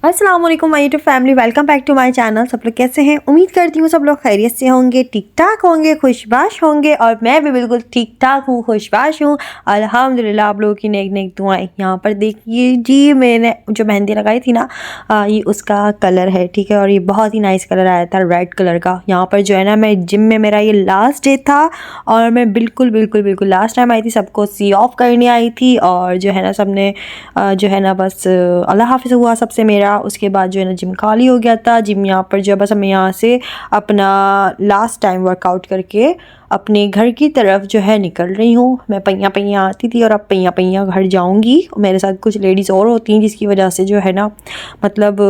अस्सलाम वालेकुम my YouTube family, welcome back to my channel. सब लोग कैसे हैं? उम्मीद करती हूँ सब लोग खैरियत से होंगे, ठीक ठाक होंगे, खुशबाश होंगे। और मैं भी बिल्कुल ठीक ठाक हूँ, खुशबाश हूँ अल्हम्दुलिल्लाह। आप लोगों की नेक नेक दुआएं। यहाँ पर देखिए जी, मैंने जो मेहंदी लगाई थी ना, ये उसका कलर है, ठीक है। और ये बहुत ही नाइस कलर आया था, रेड कलर का। यहाँ पर जो है ना, मैं जिम में, मेरा ये लास्ट डे था और मैं बिल्कुल बिल्कुल बिल्कुल लास्ट टाइम आई थी, सबको सी ऑफ करने आई थी। और जो है ना, सबने जो है ना, बस अल्लाह हाफिज़ हुआ सबसे मेरा। उसके बाद जो है ना, जिम खाली हो गया था। जिम यहाँ पर जो है, बस मैं यहाँ से अपना लास्ट टाइम वर्कआउट करके अपने घर की तरफ जो है निकल रही हूँ। मैं पहिया पहिया आती थी और अब पहिया पहिया घर जाऊँगी। मेरे साथ कुछ लेडीज़ और होती हैं, जिसकी वजह से जो है ना, मतलब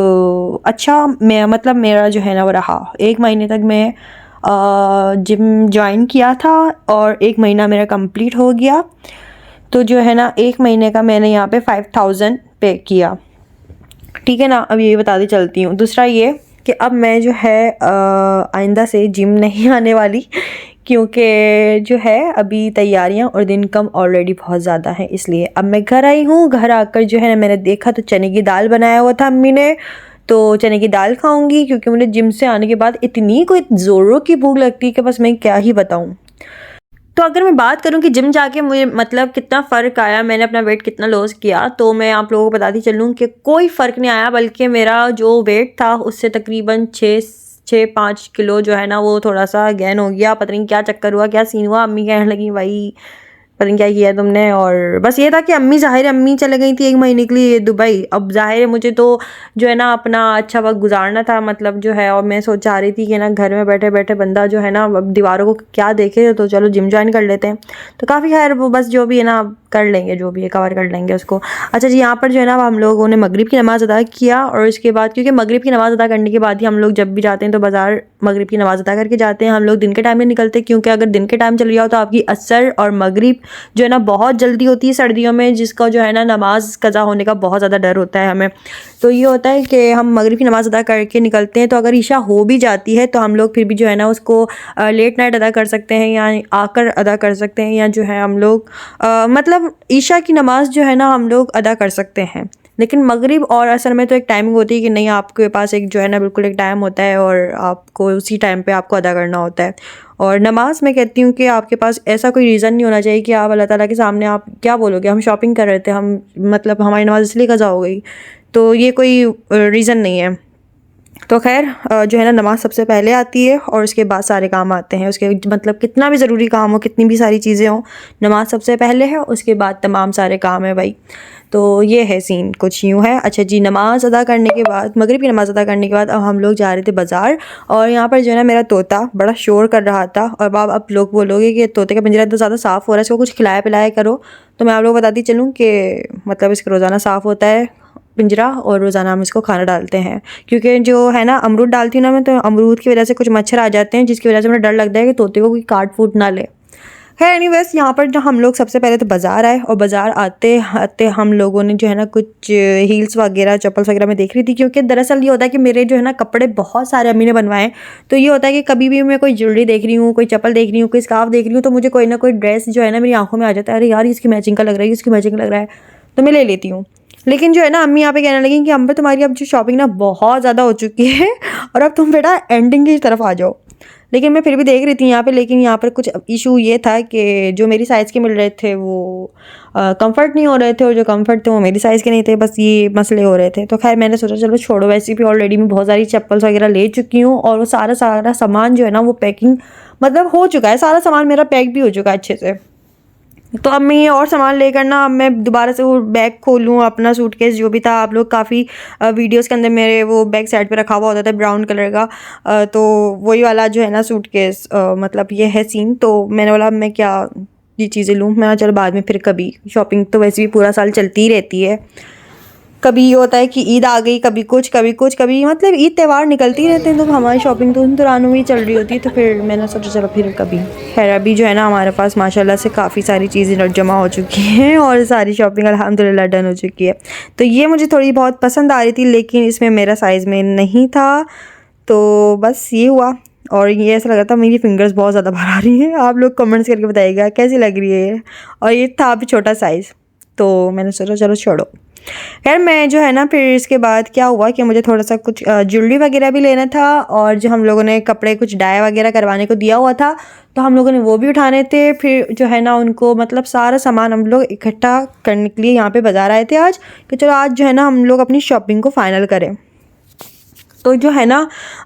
अच्छा, मैं मतलब मेरा जो है ना वो रहा। 1 महीने तक मैं जिम ज्वाइन किया था और 1 महीना मेरा कंप्लीट हो गया। तो जो है ना, 1 महीने का मैंने यहाँ पे 5000 पे किया, ठीक है ना। अब ये बताते चलती हूँ। दूसरा ये कि अब मैं जो है आइंदा से जिम नहीं आने वाली, क्योंकि जो है अभी तैयारियां और दिन कम ऑलरेडी बहुत ज़्यादा है। इसलिए अब मैं घर आई हूँ। घर आकर जो है ना, मैंने देखा तो चने की दाल बनाया हुआ था अम्मी ने, तो चने की दाल खाऊंगी। क्योंकि मुझे जिम से आने के बाद इतनी कोई ज़ोरों की भूख लगती है कि बस मैं क्या ही बताऊँ। तो अगर मैं बात करूं कि जिम जाके मुझे मतलब कितना फ़र्क आया, मैंने अपना वेट कितना लॉस किया, तो मैं आप लोगों को बताती चलूं कि कोई फ़र्क नहीं आया। बल्कि मेरा जो वेट था उससे तकरीबन 5 किलो जो है ना, वो थोड़ा सा गेन हो गया। पता नहीं क्या चक्कर हुआ, क्या सीन हुआ। अम्मी कहने लगी, भाई पता नहीं क्या किया तुमने। और बस ये था कि अम्मी, ज़ाहिर है अम्मी चले गई थी 1 महीने के लिए दुबई। अब ज़ाहिर है मुझे तो जो है ना अपना अच्छा वक्त गुजारना था, मतलब जो है। और मैं सोचा रही थी कि ना, घर में बैठे बैठे बंदा जो है ना, अब दीवारों को क्या देखे, तो चलो जिम ज्वाइन कर लेते हैं। तो काफ़ी खैर, वो बस जो भी है ना, कर लेंगे, जो भी है कवर कर लेंगे उसको। अच्छा जी, यहाँ पर जो है ना, हम लोगों ने मगरिब की नमाज़ अदा किया। और इसके बाद, क्योंकि मगरिब की नमाज़ अदा करने के बाद ही हम लोग जब भी जाते हैं तो बाज़ार मगरिब की नमाज़ अदा करके जाते हैं। हम लोग दिन के टाइम में निकलते हैं, क्योंकि अगर दिन के टाइम चल गया हो तो आपकी असर और मगरिब जो है ना बहुत जल्दी होती है सर्दियों में, जिसका जो है ना नमाज कज़ा होने का बहुत ज़्यादा डर होता है हमें। तो ये होता है कि हम मगरिब की नमाज़ अदा करके निकलते हैं, तो अगर ईशा हो भी जाती है तो हम लोग फिर भी जो है ना उसको लेट नाइट अदा कर सकते हैं, या आकर अदा कर सकते हैं, या जो है हम लोग मतलब ईशा की नमाज़ जो है ना हम लोग अदा कर सकते हैं। लेकिन मगरिब और असर में तो एक टाइमिंग होती है कि नहीं, आपके पास एक जो है ना बिल्कुल एक टाइम होता है और आपको उसी टाइम पे आपको अदा करना होता है। और नमाज मैं कहती हूँ कि आपके पास ऐसा कोई रीज़न नहीं होना चाहिए कि आप अल्लाह ताला के सामने आप क्या बोलोगे, हम शॉपिंग कर रहे थे, हम मतलब हमारी नमाज इसलिए कज़ा हो गई। तो ये कोई रीज़न नहीं है। तो खैर जो है ना, नमाज़ सबसे पहले आती है और उसके बाद सारे काम आते हैं। उसके मतलब कितना भी ज़रूरी काम हो, कितनी भी सारी चीज़ें हों, नमाज़ सबसे पहले है, उसके बाद तमाम सारे काम है भाई। तो ये है सीन, कुछ यूँ है। अच्छा जी, नमाज़ अदा करने के बाद, मगरिब की नमाज़ अदा करने के बाद अब हम लोग जा रहे थे बाज़ार। और यहाँ पर जो है ना, मेरा तोता बड़ा शोर कर रहा था। और अब लोग बोलोगे कि तोते का पिंजरा इतना ज़्यादा साफ़ हो रहा है, इसको कुछ खिलाया पिलाया करो। तो मैं आप लोग बताती चलूँ कि मतलब इसका रोज़ाना साफ़ होता है पिंजरा, और रोज़ाना हम इसको खाना डालते हैं। क्योंकि जो है ना, अमरूद डालती हूँ ना मैं, तो अमरूद की वजह से कुछ मच्छर आ जाते हैं, जिसकी वजह से मुझे डर लगता है कि तोते को कोई काट फूट ना ले। खैर एनीवेज, यहाँ पर जो हम लोग सबसे पहले तो बाज़ार आए, और बाज़ार आते आते हम लोगों ने जो है ना कुछ हील्स वगैरह, चप्पल्स वगैरह मैं देख रही थी। क्योंकि दरअसल ये होता है कि मेरे जो है ना कपड़े बहुत सारे अम्मी ने बनवाए। तो ये होता है कि कभी भी मैं कोई ज्वेलरी देख रही हूँ, कोई चप्पल देख रही हूँ, कोई स्कार्फ देख रही हूँ, तो मुझे कोई ना कोई ड्रेस जो है ना मेरी आंखों में आ जाता है, अरे यार इसकी मैचिंग का लग रहा है, इसकी मैचिंग लग रहा है, तो मैं ले लेती हूँ। लेकिन जो है ना, अम्मी यहाँ पे कहने लगी कि अम्बर तुम्हारी अब जो शॉपिंग ना बहुत ज़्यादा हो चुकी है और अब तुम बेटा एंडिंग की तरफ आ जाओ। लेकिन मैं फिर भी देख रही थी यहाँ पे। लेकिन यहाँ पर कुछ इशू ये था कि जो मेरी साइज़ के मिल रहे थे वो कंफर्ट नहीं हो रहे थे, और जो कंफर्ट थे वो मेरी साइज़ के नहीं थे। बस ये मसले हो रहे थे। तो खैर मैंने सोचा चलो छोड़ो, वैसे भी ऑलरेडी मैं बहुत सारी चप्पल्स वगैरह ले चुकी हूँ, और वो सारा सारा सामान जो है ना वो पैकिंग मतलब हो चुका है। सारा सामान मेरा पैक भी हो चुका है अच्छे से। तो अब मैं ये और सामान लेकर ना, अब मैं दोबारा से वो बैग खोलूँ अपना, सूटकेस जो भी था। आप लोग काफ़ी वीडियोस के अंदर मेरे वो बैग साइड पे रखा हुआ होता था ब्राउन कलर का, तो वही वाला जो है ना सूटकेस, मतलब ये है सीन। तो मैंने बोला मैं क्या ये चीज़ें लूँ, मैं चलो बाद में फिर कभी। शॉपिंग तो वैसे भी पूरा साल चलती ही रहती है। कभी ये होता है कि ईद आ गई, कभी कुछ कभी कुछ, कभी मतलब ईद त्यौहार निकलते ही रहते हैं, तो हमारी शॉपिंग तो उन दौरानों में ही चल रही होती है। तो फिर मैंने सोचा चलो फिर कभी। खैर अभी जो है ना, हमारे पास माशाल्लाह से काफ़ी सारी चीज़ें जमा हो चुकी हैं, और सारी शॉपिंग अल्हम्दुलिल्लाह डन हो चुकी है। तो ये मुझे थोड़ी बहुत पसंद आ रही थी, लेकिन इसमें मेरा साइज़ में नहीं था। तो बस ये हुआ। और ये ऐसा लग रहा था मेरी फिंगर्स बहुत ज़्यादा बाहर आ रही हैं। आप लोग कमेंट्स करके बताइएगा कैसी लग रही है। और ये था अभी छोटा साइज़, तो मैंने सोचा चलो छोड़ो। खैर मैं जो है ना फिर इसके बाद क्या हुआ कि मुझे थोड़ा सा कुछ ज्वेलरी वगैरह भी लेना था, और जो हम लोगों ने कपड़े कुछ डाई वगैरह करवाने को दिया हुआ था तो हम लोगों ने वो भी उठाने थे। फिर जो है ना उनको मतलब सारा सामान हम लोग इकट्ठा करने के लिए यहाँ पे बाज़ार आए थे आज, कि चलो आज जो है ना हम लोग अपनी शॉपिंग को फ़ाइनल करें। तो जो है ना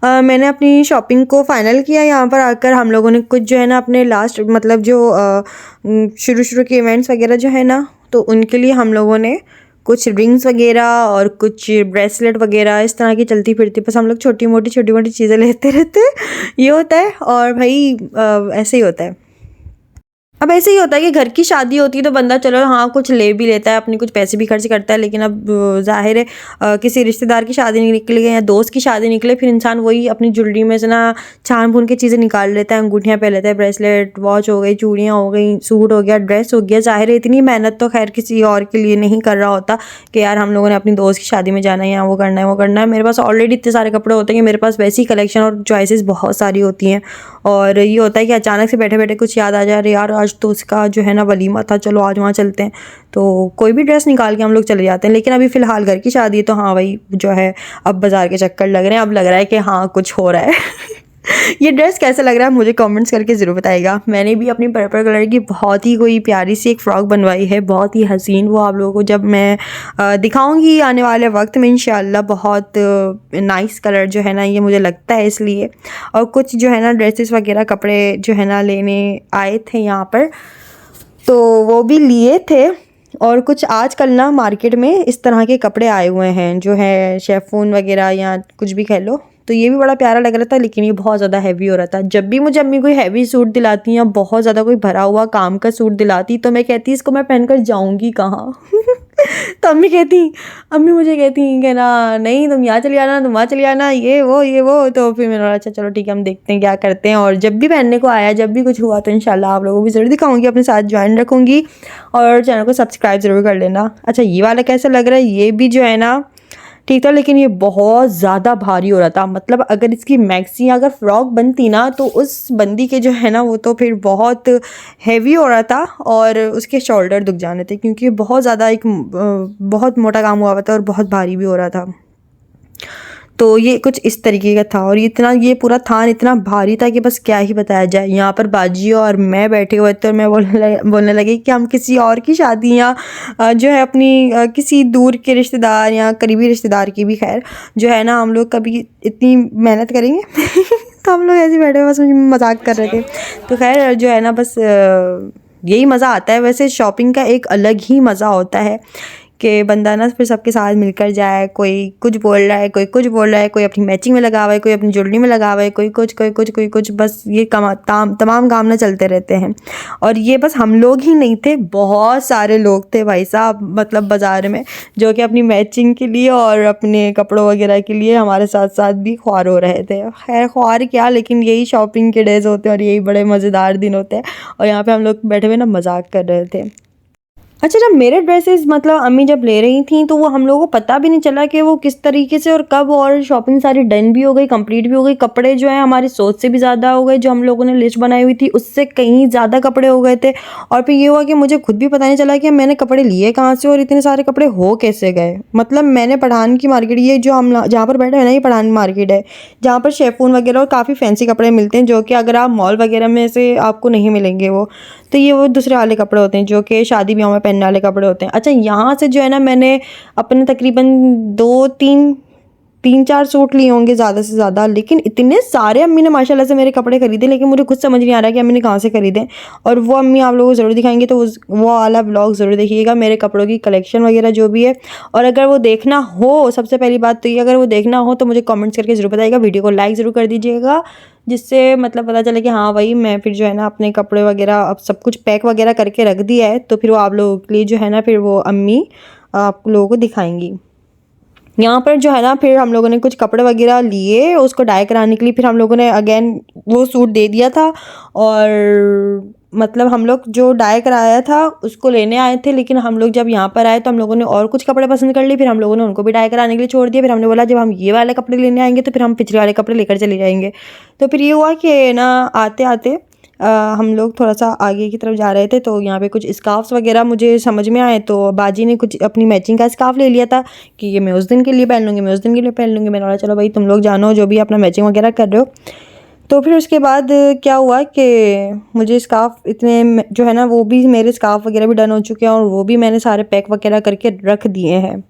मैंने अपनी शॉपिंग को फ़ाइनल किया। यहाँ पर आकर हम लोगों ने कुछ जो है ना अपने लास्ट मतलब जो शुरू शुरू के इवेंट्स वगैरह जो है ना, तो उनके लिए हम लोगों ने कुछ रिंग्स वगैरह और कुछ ब्रेसलेट वगैरह इस तरह की चलती फिरती, बस हम लोग छोटी मोटी चीज़ें लेते रहते हैं। ये होता है, और भाई ऐसे ही होता है। अब ऐसे ही होता है कि घर की शादी होती है तो बंदा चलो हाँ कुछ ले भी लेता है, अपनी कुछ पैसे भी खर्च करता है, लेकिन अब ज़ाहिर है किसी रिश्तेदार की शादी निकले या दोस्त की शादी निकले, फिर इंसान वही अपनी ज्वेलरी में से ना छान भून के चीज़ें निकाल लेता है, अंगूठियाँ पहन लेता है, ब्रेसलेट, वॉच हो गई, चूड़ियाँ हो गई, सूट हो गया, ड्रेस हो गया। ज़ाहिर है इतनी मेहनत तो खैर किसी और के लिए नहीं कर रहा होता कि यार हम लोगों ने अपनी दोस्त की शादी में जाना है या वो करना है वो करना है। मेरे पास ऑलरेडी इतने सारे कपड़े होते हैं कि मेरे पास वैसी कलेक्शन और चॉइसेस बहुत सारी होती हैं, और ये होता है कि अचानक से बैठे बैठे कुछ याद आ जाए, अरे यार आज तो उसका जो है ना वलीमा था, चलो आज वहाँ चलते हैं, तो कोई भी ड्रेस निकाल के हम लोग चले जाते हैं। लेकिन अभी फ़िलहाल घर की शादी है तो हाँ भाई जो है अब बाज़ार के चक्कर लग रहे हैं, अब लग रहा है कि हाँ कुछ हो रहा है। ये ड्रेस कैसा लग रहा है मुझे कमेंट्स करके ज़रूर बताइएगा। मैंने भी अपनी पर्पल कलर की बहुत ही कोई प्यारी सी एक फ़्रॉक बनवाई है, बहुत ही हसीन। वो आप लोगों को जब मैं दिखाऊंगी आने वाले वक्त में इंशाल्लाह। बहुत नाइस कलर जो है ना ये मुझे लगता है इसलिए। और कुछ जो है ना ड्रेसेस वगैरह कपड़े जो है ना लेने आए थे यहाँ पर, तो वो भी लिए थे। और कुछ आजकल ना मार्केट में इस तरह के कपड़े आए हुए हैं जो है शेफून वगैरह या कुछ भी कह लो, तो ये भी बड़ा प्यारा लग रहा था, लेकिन ये बहुत ज़्यादा हैवी हो रहा था। जब भी मुझे अम्मी कोई हैवी सूट दिलाती या बहुत ज़्यादा कोई भरा हुआ काम का सूट दिलाती तो मैं कहती इसको मैं पहनकर जाऊँगी कहाँ। तो अम्मी मुझे कहती कि ना नहीं तुम यहाँ चली आना, तुम वहाँ चली आना, ये वो। तो फिर मैंने बोला अच्छा चलो ठीक है हम देखते हैं क्या करते हैं। और जब भी पहनने को आया, जब भी कुछ हुआ तो इंशाल्लाह आप लोगों को भी ज़रूर दिखाऊंगी, अपने साथ ज्वाइन रखूँगी, और चैनल को सब्सक्राइब ज़रूर कर लेना। अच्छा ये वाला कैसा लग रहा है, ये भी जो है ना ठीक था, लेकिन ये बहुत ज़्यादा भारी हो रहा था। मतलब अगर इसकी मैक्सी अगर फ्रॉक बनती ना तो उस बंदी के जो है ना वो तो फिर बहुत हैवी हो रहा था, और उसके शोल्डर दुख जाने थे, क्योंकि बहुत ज़्यादा एक बहुत मोटा काम हुआ था और बहुत भारी भी हो रहा था। तो ये कुछ इस तरीके का था, और ये पूरा थान इतना भारी था कि बस क्या ही बताया जाए। यहाँ पर बाजी और मैं बैठे हुए थे, और मैं बोलने लगी कि हम किसी और की शादी या जो है अपनी किसी दूर के रिश्तेदार या करीबी रिश्तेदार की भी खैर जो है ना हम लोग कभी इतनी मेहनत करेंगे। तो हम लोग ऐसे बैठे हुए बस मजाक कर रहे थे। तो खैर जो है ना बस यही मज़ा आता है। वैसे शॉपिंग का एक अलग ही मज़ा होता है कि बंदा ना फिर सबके साथ मिलकर जाए, कोई कुछ बोल रहा है, कोई कुछ बोल रहा है, कोई अपनी मैचिंग में लगा हुआ है, कोई अपनी ज्वेलरी में लगा हुआ है, कोई कुछ, बस ये तमाम काम ना चलते रहते हैं। और ये बस हम लोग ही नहीं थे, बहुत सारे लोग थे भाई साहब, मतलब बाज़ार में, जो कि अपनी मैचिंग के लिए और अपने कपड़ों वगैरह के लिए हमारे साथ साथ भी ख्वार हो रहे थे। खैर ख्वार क्या, लेकिन यही शॉपिंग के डेज़ होते हैं और यही बड़े मज़ेदार दिन होते हैं। और यहाँ पे हम लोग बैठे हुए ना मजाक कर रहे थे। अच्छा जब मेरे ड्रेसेस मतलब अम्मी जब ले रही थी तो वो हम लोगों को पता भी नहीं चला कि वो किस तरीके से और कब, और शॉपिंग सारी डन भी हो गई, कंप्लीट भी हो गई। कपड़े जो है हमारी सोच से भी ज़्यादा हो गए, जो हम लोगों ने लिस्ट बनाई हुई थी उससे कहीं ज़्यादा कपड़े हो गए थे। और फिर ये हुआ कि मुझे खुद भी पता नहीं चला कि मैंने कपड़े लिए कहाँ से और इतने सारे कपड़े हो कैसे गए। मतलब मैंने पठान की मार्केट, ये जो हम जहाँ पर बैठे हैं ना ये पठान मार्केट है, जहाँ पर शेफून वगैरह और काफ़ी फैंसी कपड़े मिलते हैं, जो कि अगर आप मॉल वगैरह में से आपको नहीं मिलेंगे वो। तो ये वो दूसरे वाले कपड़े होते हैं जो कि शादी ब्याह में पहनने वाले कपड़े होते हैं। अच्छा यहाँ से जो है ना मैंने अपने तकरीबन 3-4 सूट लिए होंगे ज़्यादा से ज़्यादा, लेकिन इतने सारे अम्मी ने माशाल्लाह से मेरे कपड़े खरीदे, लेकिन मुझे खुद समझ नहीं आ रहा कि अम्मी ने कहाँ से खरीदे। और वो अम्मी आप लोगों को ज़रूर दिखाएंगे, तो वो वाला ब्लॉग ज़रूर देखिएगा, मेरे कपड़ों की कलेक्शन वगैरह जो भी है। और अगर वो देखना हो, सबसे पहली बात तो ये, अगर वो देखना हो तो मुझे कमेंट्स करके ज़रूर बताइएगा, वीडियो को लाइक ज़रूर कर दीजिएगा, जिससे मतलब पता चले कि हाँ भाई मैं फिर जो है ना अपने कपड़े वगैरह अब सब कुछ पैक वगैरह करके रख दिया है। तो फिर वो आप लोगों के लिए जो है ना फिर वो अम्मी आप लोगों को दिखाएंगी। यहाँ पर जो है ना फिर हम लोगों ने कुछ कपड़े वगैरह लिए उसको डाई कराने के लिए। फिर हम लोगों ने अगेन वो सूट दे दिया था, और मतलब हम लोग जो डाई कराया था उसको लेने आए थे, लेकिन हम लोग जब यहाँ पर आए तो हम लोगों ने और कुछ कपड़े पसंद कर लिए। फिर हम लोगों ने उनको भी डाई कराने के लिए छोड़ दिया। फिर हमने बोला जब हम ये वाले कपड़े लेने आएंगे तो फिर हम पिछले वाले कपड़े लेकर चले जाएंगे। तो फिर ये हुआ कि ना आते आते हम लोग थोड़ा सा आगे की तरफ जा रहे थे तो यहाँ पे कुछ स्कार्फ्स वगैरह मुझे समझ में आए, तो बाजी ने कुछ अपनी मैचिंग का स्कार्फ ले लिया था कि ये मैं उस दिन के लिए पहन लूँगी, मैं उस दिन के लिए पहन लूँगी। मैंने बोला चलो भाई तुम लोग जानो जो भी अपना मैचिंग वगैरह कर रहे हो। तो फिर उसके बाद क्या हुआ कि मुझे स्कार्फ इतने जो है ना, वो भी मेरे स्कार्फ वगैरह भी डन हो चुके हैं और वो भी मैंने सारे पैक वगैरह करके रख दिए हैं।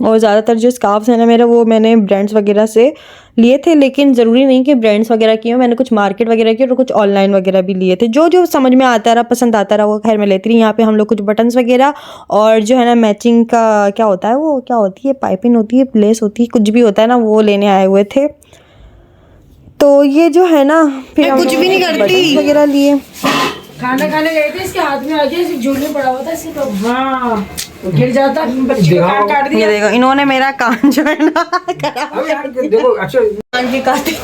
और ज़्यादातर जो स्कार्फ्स हैं ना मेरे, वो मैंने ब्रांड्स वगैरह से लिए थे, लेकिन ज़रूरी नहीं कि ब्रांड्स वगैरह की हो, मैंने कुछ मार्केट वगैरह की और कुछ ऑनलाइन वगैरह भी लिए थे। जो जो समझ में आता रहा, पसंद आता रहा, वो खैर मैं लेती रही। यहाँ पे हम लोग कुछ बटन्स वगैरह और जो है ना मैचिंग का क्या होता है, वो क्या होती है, पाइपिंग होती है, लेस होती है, कुछ भी होता है ना, वो लेने आए हुए थे। तो ये जो है ना, फिर हम कुछ भी नहीं करती वगैरह लिए। खाना खाने गए थे, इसके हाथ में आ गया, इसे झूल में पड़ा हुआ था इसके, तो हाँ गिर जाता, बच्चे का कान काट दिया। ये देखो इन्होंने मेरा कान जो है ना खराब, देखो अच्छा कान की काटी।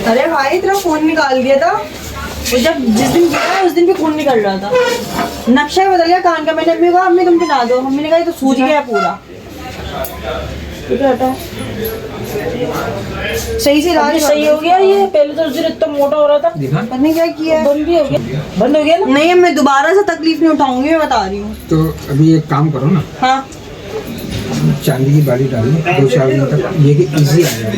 अरे भाई तेरा फोन निकाल दिया था वो, जब जिस दिन गिरा उस दिन भी खून निकल रहा था। नक्शा ही बदल गया कान का। मैंने अम्मी को कहा अम्मी तुम बना दो, मम्मी ने कहा ये तो सूज गया पूरा। सही से इलाज सही हो गया ये, पहले तो उस दिन इतना मोटा हो रहा था, पता नहीं क्या किया है। बंद भी हो गया, बंद हो गया ना। नहीं अब मैं दोबारा से तकलीफ नहीं उठाऊंगी, मैं बता रही हूँ। तो अभी एक काम करो ना, हाँ चांदी की बाली डालो 2-4 दिन तक, ये कि इजी आ जाए।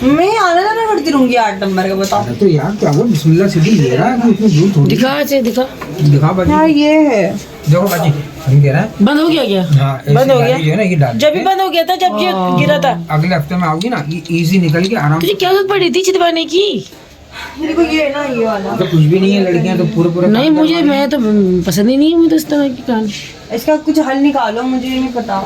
मैं आना जाना करती रहूंगी 8 नंबर का, बताओ। अरे तो यार क्या वो बिस्मिल्लाह सिटी ले रहा है, इतनी दूर थोड़ी। दिखा ऐसे दिखा, दिखा बाजी, हाँ ये है। देखो बाजी हम कह रहा है बंद हो गया क्या? हाँ ऐसी बंद हो गया? बाली जो है ना ये डाल, जब भी बंद हो गया था, जब ये गिरा था। अगले हफ्ते में आओगी ना, ये इजी निकल के आराम तुझे क्या जरूरत पड़ी थी चितवाने की? देखो ये है ना, ये वाला तो कुछ भी नहीं है, लड़कियां तो पूरे नहीं मुझे, मैं तो पसंद ही नहीं है मुझे तो इस तरह की कान। इसका कुछ हल निकालो, मुझे नहीं पता।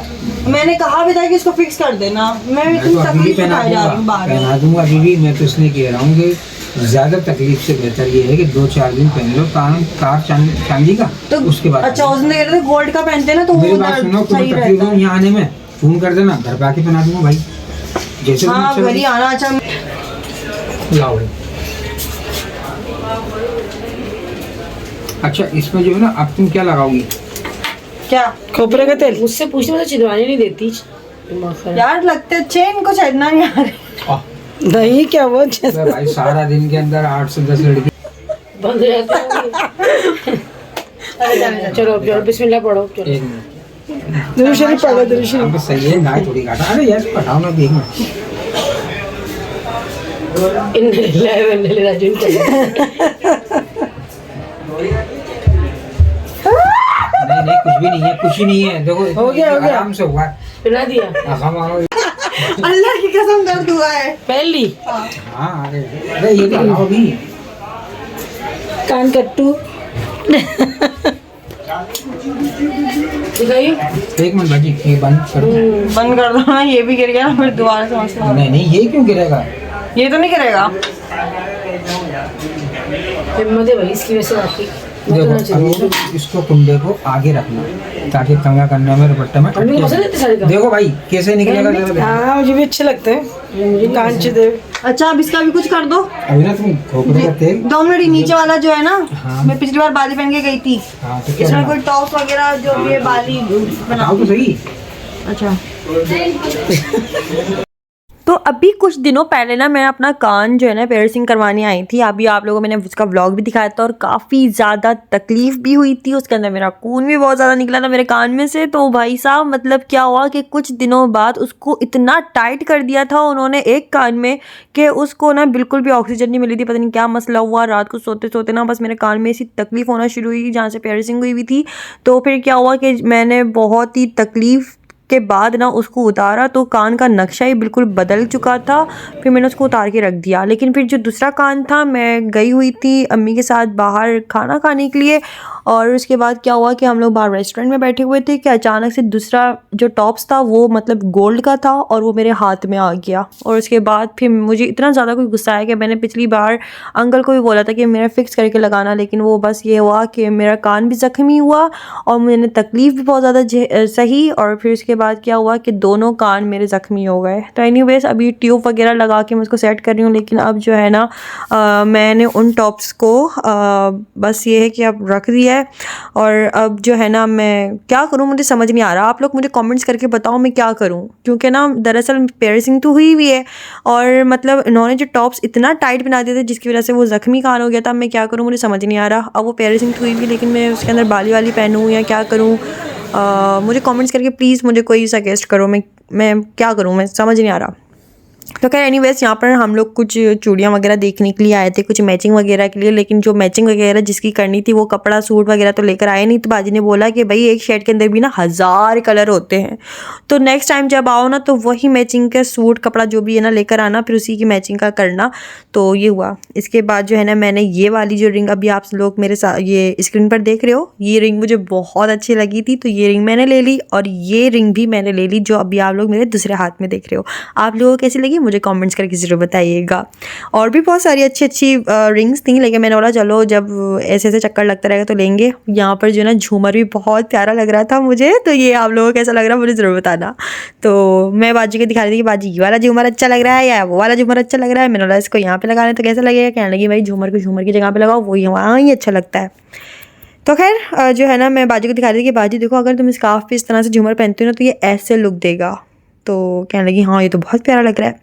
मैंने कहा भी था कि इसको फिक्स कर देना, मैं भी मैं तो तुम अभी भी तकलीफ उठाए जा रही हूँ बार बार। पहना दूंगा अभी भी। मैं तो इसलिए कह रहा हूँ कि ज्यादा तकलीफ से बेहतर ये है कि 2-4 दिन पहन लो तार चांदी का, तो उसके बाद अच्छा उस दिन कह रहे थे गोल्ड का पहनते ना, तो मेरी वो बात सुनो, सही तुम्हें तकलीफ रहता हो है। यहाँ आने में, फोन कर देना, घर पे आके पहना दूंगा भाई, जैसे हाँ तुम्हें घर ही आना। अच्छा अच्छा लाओ। अच्छा इसमें जो है ना, अब तुम क्या लगाओगी? क्या खोपरे का तेल मुझसे पूछने में तो चितवाने नहीं देती। दिमाग खराब। यार लगते अच्छे हैं, इनको छेड़ना नहीं आ रहा। नहीं क्या वो अरे भाई सारा दिन के अंदर 8 से 10 लड़की बंद हो जाते हैं। चलो अब चलो बिस्मिल्लाह पढ़ो, चलो। एक मिनट दुरूद पढ़ो, दुरूद। अब सही है, गाय थोड़ी काटा। अरे यार पढ़ाओ ना, एक मिनट। इन्ने लिल्लाहि व इन्ना इलैहि राजिऊन। नहीं कुछ भी नहीं है, कुछ ही नहीं है। देखो हो गया। आराम से हुआ। पिला दिया अल्लाह की कसम दर्द हुआ है। पहली हाँ अरे ये तो लगाओ अभी। कान कट्टू दिखाइए। एक मिनट बाजी, ये बंद कर दो। बंद कर दो ना, ये भी गिर गया ना, फिर दोबारा से मसला। नहीं ये क्यों गिरेगा? ये तो नहीं गिरेगा। हिम्मत है भाई इसकी वजह से आपकी। देखो अभी इसको कुंडे को आगे रखना ताकि कंगा करने में दुपट्टे में मम्मी को पसंद है इतने सारे काम? देखो भाई कैसे निकलेगा जरा देखो। हाँ मुझे भी अच्छे लगते हैं, मुझे कान चिदे। अच्छा अब इसका भी कुछ कर दो। अभी ना तुम खोपरे का तेल, 2 मिनट ही नीचे वाला जो है ना, हाँ। मैं पिछली बार बाली पहन के गई थी, हाँ तो क्या इसमें करना? कोई टॉप वगैरह जो भी है बाली बना। बताओ तो सही। अच्छा तो अभी कुछ दिनों पहले ना मैं अपना कान जो है ना पियर्सिंग करवाने आई थी। अभी आप लोगों को मैंने उसका व्लॉग भी दिखाया था और काफ़ी ज़्यादा तकलीफ़ भी हुई थी। उसके अंदर मेरा खून भी बहुत ज़्यादा निकला था मेरे कान में से। तो भाई साहब मतलब क्या हुआ कि कुछ दिनों बाद उसको इतना टाइट कर दिया था उन्होंने एक कान में कि उसको ना बिल्कुल भी ऑक्सीजन नहीं मिली थी। पता नहीं क्या मसला हुआ, रात को सोते सोते ना बस मेरे कान में ऐसी तकलीफ़ होना शुरू हुई जहाँ से पियर्सिंग हुई थी। तो फिर क्या हुआ कि मैंने बहुत ही तकलीफ़ के बाद ना उसको उतारा तो कान का नक्शा ही बिल्कुल बदल चुका था। फिर मैंने उसको उतार के रख दिया। लेकिन फिर जो दूसरा कान था, मैं गई हुई थी अम्मी के साथ बाहर खाना खाने के लिए और उसके बाद क्या हुआ कि हम लोग बाहर रेस्टोरेंट में बैठे हुए थे कि अचानक से दूसरा जो टॉप्स था वो मतलब गोल्ड का था और वो मेरे हाथ में आ गया। और उसके बाद फिर मुझे इतना ज़्यादा कोई गुस्सा आया कि मैंने पिछली बार अंकल को भी बोला था कि मेरा फ़िक्स करके लगाना, लेकिन वो बस ये हुआ कि मेरा कान भी ज़ख्मी हुआ और मैंने तकलीफ़ भी बहुत ज़्यादा सही। और फिर उसके बाद क्या हुआ कि दोनों कान मेरे ज़ख्मी हो गए। तो एनीवेज अभी ट्यूब वगैरह लगा के मैं उसको सेट कर रही हूँ। लेकिन अब जो है ना मैंने उन टॉप्स को बस ये है कि अब रख दिया है है। और अब जो है ना मैं क्या करूँ मुझे समझ नहीं आ रहा। आप लोग मुझे कमेंट्स करके बताओ मैं क्या करूँ, क्योंकि ना दरअसल पियर्सिंग तो हुई है और मतलब इन्होंने जो टॉप्स इतना टाइट बना दिए थे जिसकी वजह से वो ज़ख्मी कान हो गया था। मैं क्या करूँ मुझे समझ नहीं आ रहा। अब वो पियर्सिंग तो हुई भी लेकिन मैं उसके अंदर बाली वाली पहनूँ या क्या करूँ। मुझे कमेंट्स करके प्लीज़ मुझे कोई सजेस्ट करो, मैं क्या करूँ, मैं समझ नहीं आ रहा। तो खैर एनीवेज यहाँ पर हम लोग कुछ चूड़ियाँ वगैरह देखने के लिए आए थे, कुछ मैचिंग वगैरह के लिए, लेकिन जो मैचिंग वगैरह जिसकी करनी थी वो कपड़ा सूट वगैरह तो लेकर आए नहीं। तो बाजी ने बोला कि भाई एक शर्ट के अंदर भी ना 1000 कलर होते हैं, तो नेक्स्ट टाइम जब आओ ना तो वही मैचिंग का सूट कपड़ा जो भी है ना लेकर आना, फिर उसी की मैचिंग का करना। तो ये हुआ। इसके बाद जो है ना मैंने ये वाली जो रिंग अभी आप लोग मेरे साथ ये स्क्रीन पर देख रहे हो, ये रिंग मुझे बहुत अच्छी लगी थी तो ये रिंग मैंने ले ली, और ये रिंग भी मैंने ले ली जो अभी आप लोग मेरे दूसरे हाथ में देख रहे हो। आप लोगों को कैसी लगी मुझे कमेंट्स करके ज़रूर बताइएगा। और भी बहुत सारी अच्छी अच्छी रिंग्स थी, लेकिन मैंने बोला चलो जब ऐसे ऐसे चक्कर लगता रहेगा तो लेंगे। यहाँ पर जो है ना झूमर भी बहुत प्यारा लग रहा था मुझे, तो ये आप लोगों को कैसा लग रहा है मुझे ज़रूर बताना। तो मैं बाजी को दिखा रही थी कि बाजी ये वाला झूमर अच्छा लग रहा है या वो वाला झूमर अच्छा लग रहा है। मैंने बोला इसको यहाँ पे लगाने तो कैसा लगेगा, कहने लगी भाई झूमर को झूमर की जगह पे लगाओ, वही वहाँ ही अच्छा लगता है। तो खैर जो है ना मैं बाजी को दिखा रही थी कि बाजी देखो अगर तुम स्कार्फ पे इस तरह से झूमर पहनते हो ना तो ये ऐसे लुक देगा। तो कहने लगी हाँ ये तो बहुत प्यारा लग रहा है।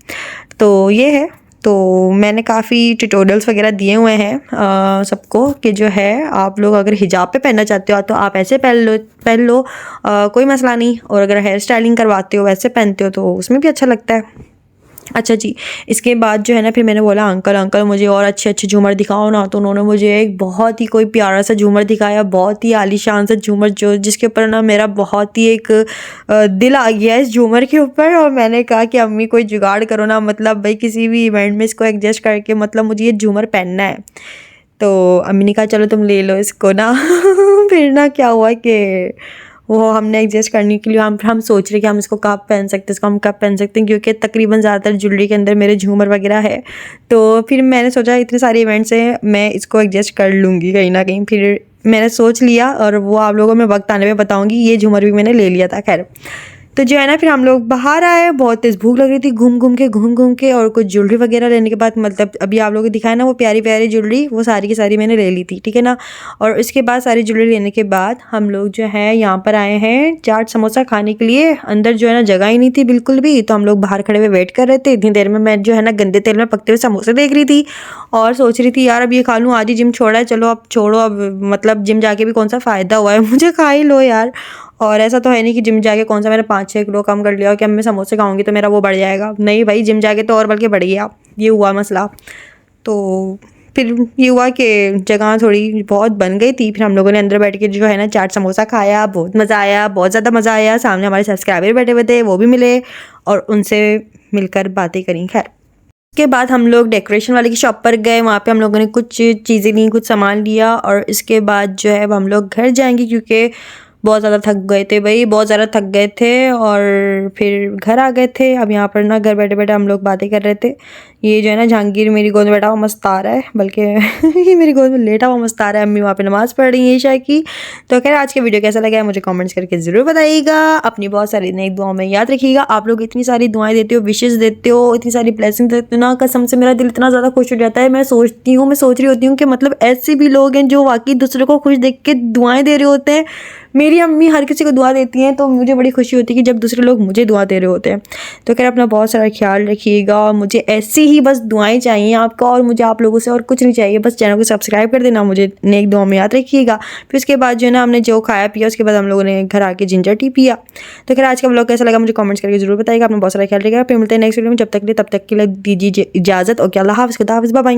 तो ये है, तो मैंने काफ़ी ट्यूटोरियल्स वगैरह दिए हुए हैं सबको कि जो है आप लोग अगर हिजाब पे पहनना चाहते हो तो आप ऐसे पहन लो कोई मसला नहीं, और अगर हेयर स्टाइलिंग करवाते हो वैसे पहनते हो तो उसमें भी अच्छा लगता है। अच्छा जी, इसके बाद जो है ना फिर मैंने बोला अंकल मुझे और अच्छे अच्छे झूमर दिखाओ ना। तो उन्होंने मुझे एक बहुत ही कोई प्यारा सा झूमर दिखाया, बहुत ही आलीशान सा झूमर जो जिसके ऊपर ना मेरा बहुत ही एक दिल आ गया इस झूमर के ऊपर। और मैंने कहा कि अम्मी कोई जुगाड़ करो ना, मतलब भाई किसी भी इवेंट में इसको एडजस्ट करके मतलब मुझे ये झूमर पहनना है। तो अम्मी ने कहा चलो तुम ले लो इसको ना फिर ना क्या हुआ कि वो हमने एडजस्ट करने के लिए हम सोच रहे कि हम इसको कब पहन सकते हैं, इसको हम कब पहन सकते हैं, क्योंकि तकरीबन ज़्यादातर ज्वेलरी के अंदर मेरे झूमर वगैरह है। तो फिर मैंने सोचा इतने सारे इवेंट्स हैं मैं इसको एडजस्ट कर लूँगी कहीं ना कहीं। फिर मैंने सोच लिया और वो आप लोगों को मैं वक्त आने पे बताऊँगी। ये झूमर भी मैंने ले लिया था। खैर तो जो है ना फिर हम लोग बाहर आए, बहुत तेज़ भूख लग रही थी, घूम घूम के और कुछ ज्वेलरी वगैरह लेने के बाद मतलब अभी आप लोगों को दिखाया ना वो प्यारी प्यारी ज्वेलरी, वो सारी की सारी मैंने ले ली थी, ठीक है ना। और उसके बाद सारी ज्वेलरी लेने के बाद हम लोग जो है यहाँ पर आए हैं चाट समोसा खाने के लिए। अंदर जो है ना जगह ही नहीं थी बिल्कुल भी, तो हम लोग बाहर खड़े हुए वेट कर रहे थे। इतनी देर में मैं जो है ना गंदे तेल में पकते हुए समोसे देख रही थी और सोच रही थी यार अब ये खा लूँ, आज ही जिम छोड़ा है, चलो अब छोड़ो, अब मतलब जिम जाके भी कौन सा फ़ायदा हुआ है, मुझे खा ही लो यार। और ऐसा तो है नहीं कि जिम जाके कौन सा मैंने 5-6 किलो कम कर लिया और कि अब मैं समोसे खाऊंगी तो मेरा वो बढ़ जाएगा। नहीं भाई, जिम जाके तो और बल्कि बढ़ गया, ये हुआ मसला। तो फिर ये हुआ कि जगह थोड़ी बहुत बन गई थी। फिर हम लोगों ने अंदर बैठ के जो है ना चाट समोसा खाया, बहुत मज़ा आया, बहुत ज़्यादा मज़ा आया। सामने हमारे सब्सक्राइबर बैठे हुए थे, वो भी मिले और उनसे मिलकर बातें करी। खैर इसके बाद हम लोग डेकोरेशन वाले की शॉप पर गए, वहाँ पे हम लोगों ने कुछ चीज़ें ली, कुछ सामान लिया और इसके बाद जो है अब हम लोग घर जाएंगे क्योंकि बहुत ज़्यादा थक गए थे भाई, बहुत ज़्यादा थक गए थे और फिर घर आ गए थे। अब यहाँ पर ना घर बैठे बैठे हम लोग बातें कर रहे थे। ये जो है ना जहांगीर मेरी गोद में बैठा हुआ मस्त आ रहा है, बल्कि ये मेरी गोद में लेटा हुआ मस्त आ रहा है। अम्मी वहाँ पे नमाज़ पढ़ रही है ईशा की। तो खैर आज के वीडियो कैसा लगा है मुझे कमेंट्स करके ज़रूर बताइएगा। अपनी बहुत सारी नई दुआओं में याद रखिएगा। आप लोग इतनी सारी दुआएं देते हो, विशेज़ देते हो, इतनी सारी ब्लेसिंग देते हो ना, कसम से मेरा दिल इतना ज़्यादा खुश हो जाता है। मैं सोच रही होती हूँ कि मतलब ऐसे भी लोग हैं जो वाकई दूसरे को खुश देख के दुआएं दे रहे होते हैं। मेरी अम्मी हर किसी को दुआ देती हैं तो मुझे बड़ी खुशी होती है कि जब दूसरे लोग मुझे दुआ दे रहे होते हैं। तो खैर अपना बहुत सारा ख्याल रखिएगा और मुझे ऐसी ही बस दुआएं चाहिए आपका, और मुझे आप लोगों से और कुछ नहीं चाहिए, बस चैनल को सब्सक्राइब कर देना, मुझे नेक दुआ में याद रखिएगा। फिर उसके बाद जो है ना हमने जो खाया पिया उसके बाद हम लोगों ने घर आके जिंजर टी पिया। तो खैर आज का व्लॉग कैसा लगा मुझे कमेंट्स करके जरूर बताइएगा। अपना बहुत सारा ख्याल रखिएगा। फिर मिलते हैं नेक्स्ट वीडियो में, जब तक के लिए तब तक के लिए दीजिए इजाज़त। ओके, अल्लाह हाफ़िज़, खुदा हाफ़िज़, बाय बाय।